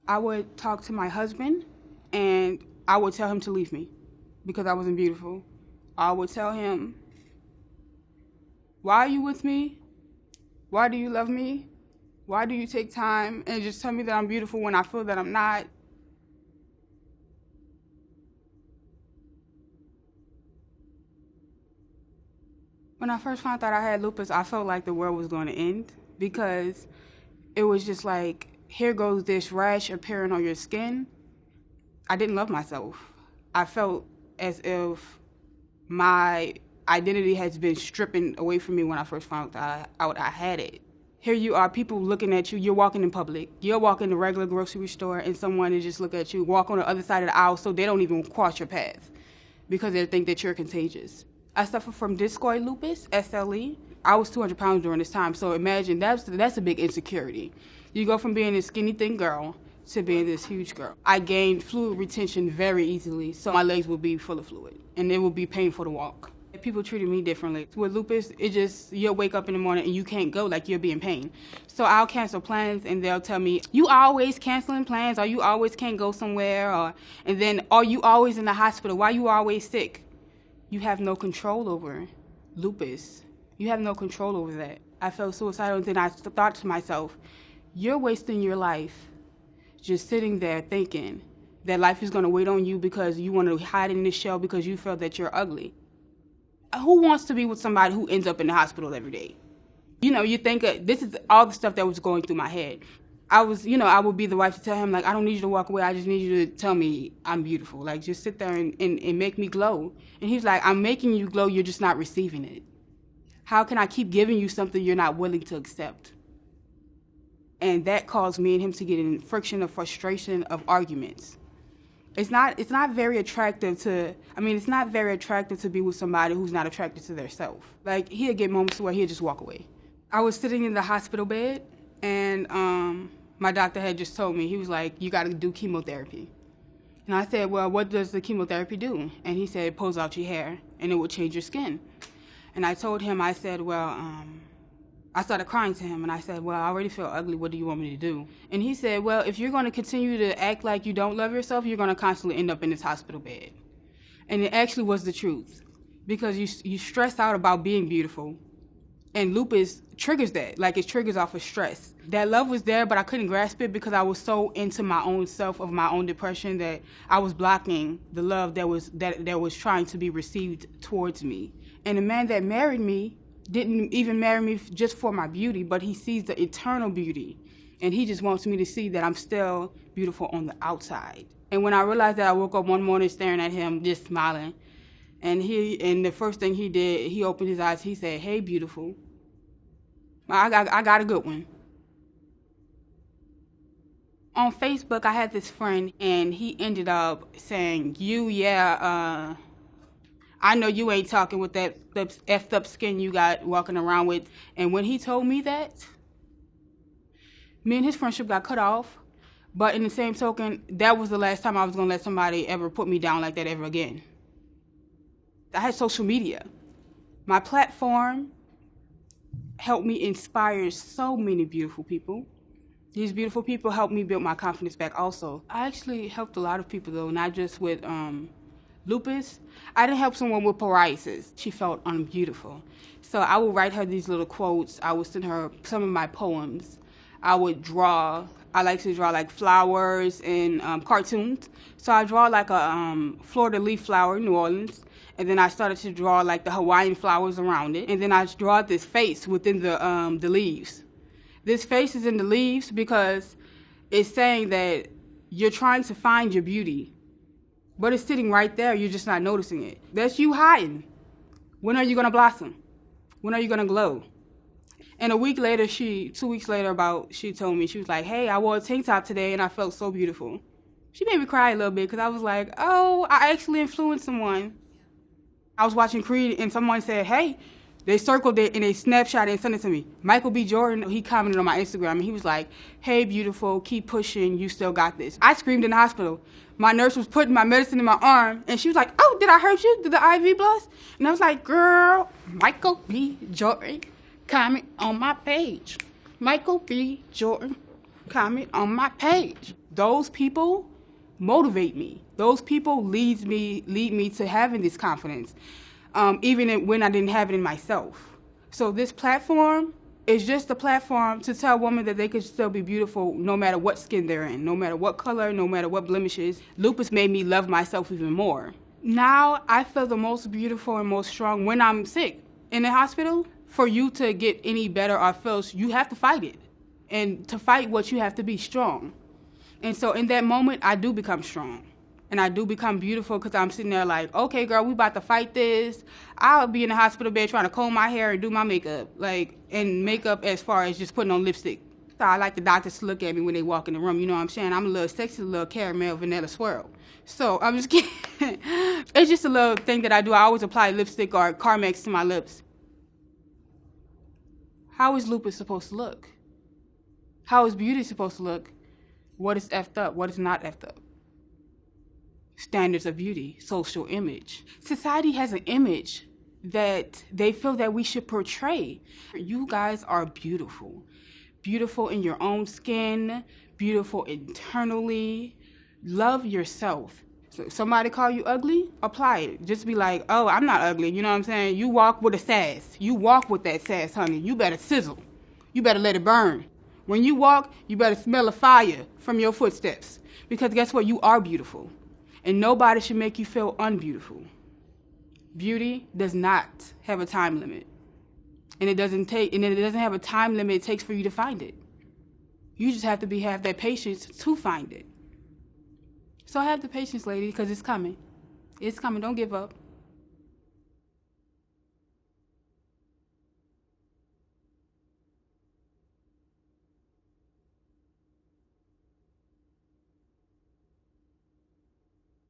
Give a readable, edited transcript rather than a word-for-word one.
I would talk to my husband and I would tell him to leave me because I wasn't beautiful. I would tell him, why are you with me? Why do you love me? Why do you take time and just tell me that I'm beautiful when I feel that I'm not? When I first found out I had lupus, I felt like the world was going to end because it was just like, here goes this rash appearing on your skin. I didn't love myself. I felt as if my identity has been stripped away from me when I first found out I had it. Here you are, people looking at you, you're walking in public. You're walking in a regular grocery store and someone is just look at you, walk on the other side of the aisle so they don't even cross your path because they think that you're contagious. I suffer from discoid lupus, SLE. I was 200 pounds during this time, so imagine that's a big insecurity. You go from being a skinny, thin girl to being this huge girl. I gained fluid retention very easily, so my legs would be full of fluid, and it would be painful to walk. People treated me differently. With lupus, you'll wake up in the morning and you can't go, like you'll be in pain. So I'll cancel plans and they'll tell me, you always canceling plans, or you always can't go somewhere, and then, are you always in the hospital? Why you always sick? You have no control over lupus. You have no control over that. I felt suicidal, and then I thought to myself, you're wasting your life just sitting there thinking that life is going to wait on you because you want to hide in this shell because you feel that you're ugly. Who wants to be with somebody who ends up in the hospital every day? You know, you think this is all the stuff that was going through my head. I would be the wife to tell him, like, I don't need you to walk away. I just need you to tell me I'm beautiful. Like, just sit there and make me glow. And he's like, I'm making you glow. You're just not receiving it. How can I keep giving you something you're not willing to accept? And that caused me and him to get in friction of frustration of arguments. It's not very attractive to be with somebody who's not attracted to their self. Like, he'd get moments where he'd just walk away. I was sitting in the hospital bed, and my doctor had just told me, he was like, you got to do chemotherapy. And I said, well, what does the chemotherapy do? And he said, it pulls out your hair, and it will change your skin. And I told him, I said, well, I started crying to him, and I said, well, I already feel ugly. What do you want me to do? And he said, well, if you're going to continue to act like you don't love yourself, you're going to constantly end up in this hospital bed. And it actually was the truth, because you stress out about being beautiful, and lupus triggers that. Like, it triggers off of stress. That love was there, but I couldn't grasp it because I was so into my own self, of my own depression, that I was blocking the love that was trying to be received towards me. And the man that married me didn't even marry me just for my beauty, but he sees the eternal beauty. And he just wants me to see that I'm still beautiful on the outside. And when I realized that, I woke up one morning staring at him, just smiling. And the first thing he did, he opened his eyes, he said, hey, beautiful. I got a good one. On Facebook, I had this friend, and he ended up saying, I know you ain't talking with that effed up skin you got walking around with. And when he told me that, me and his friendship got cut off. But in the same token, that was the last time I was going to let somebody ever put me down like that ever again. I had social media. My platform helped me inspire so many beautiful people. These beautiful people helped me build my confidence back also. I actually helped a lot of people, though, not just with lupus. I didn't help someone with psoriasis. She felt unbeautiful. So I would write her these little quotes. I would send her some of my poems. I would draw. I like to draw like flowers and cartoons. So I draw like a Florida leaf flower in New Orleans. And then I started to draw like the Hawaiian flowers around it. And then I draw this face within the leaves. This face is in the leaves because it's saying that you're trying to find your beauty. But it's sitting right there, you're just not noticing it. That's you hiding. When are you gonna blossom? When are you gonna glow? And 2 weeks later, she told me, she was like, hey, I wore a tank top today and I felt so beautiful. She made me cry a little bit because I was like, oh, I actually influenced someone. I was watching Creed and someone said, hey, they circled it and they snapshot it and sent it to me. Michael B. Jordan, he commented on my Instagram and he was like, hey, beautiful, keep pushing, you still got this. I screamed in the hospital. My nurse was putting my medicine in my arm and she was like, oh, did I hurt you? Did the IV blast? And I was like, girl, Michael B. Jordan, comment on my page. Michael B. Jordan, comment on my page. Those people motivate me. Those people lead me to having this confidence, even when I didn't have it in myself. So this platform is just a platform to tell women that they could still be beautiful no matter what skin they're in, no matter what color, no matter what blemishes. Lupus made me love myself even more. Now I feel the most beautiful and most strong when I'm sick in the hospital. For you to get any better or feel, you have to fight it. And to fight what, you have to be strong. And so in that moment, I do become strong. And I do become beautiful because I'm sitting there like, okay, girl, we about to fight this. I'll be in the hospital bed trying to comb my hair and do my makeup. And makeup as far as just putting on lipstick. So I like the doctors to look at me when they walk in the room. You know what I'm saying? I'm a little sexy, little caramel vanilla swirl. So I'm just kidding. It's just a little thing that I do. I always apply lipstick or Carmex to my lips. How is lupus supposed to look? How is beauty supposed to look? What is effed up? What is not effed up? Standards of beauty, social image. Society has an image that they feel that we should portray. You guys are beautiful. Beautiful in your own skin, beautiful internally. Love yourself. So if somebody call you ugly, apply it. Just be like, oh, I'm not ugly. You know what I'm saying? You walk with a sass. You walk with that sass, honey. You better sizzle. You better let it burn. When you walk, you better smell a fire from your footsteps. Because guess what? You are beautiful. And nobody should make you feel unbeautiful. Beauty does not have a time limit. And it doesn't have a time limit it takes for you to find it. You just have to have that patience to find it. So have the patience, lady, because it's coming. It's coming. Don't give up.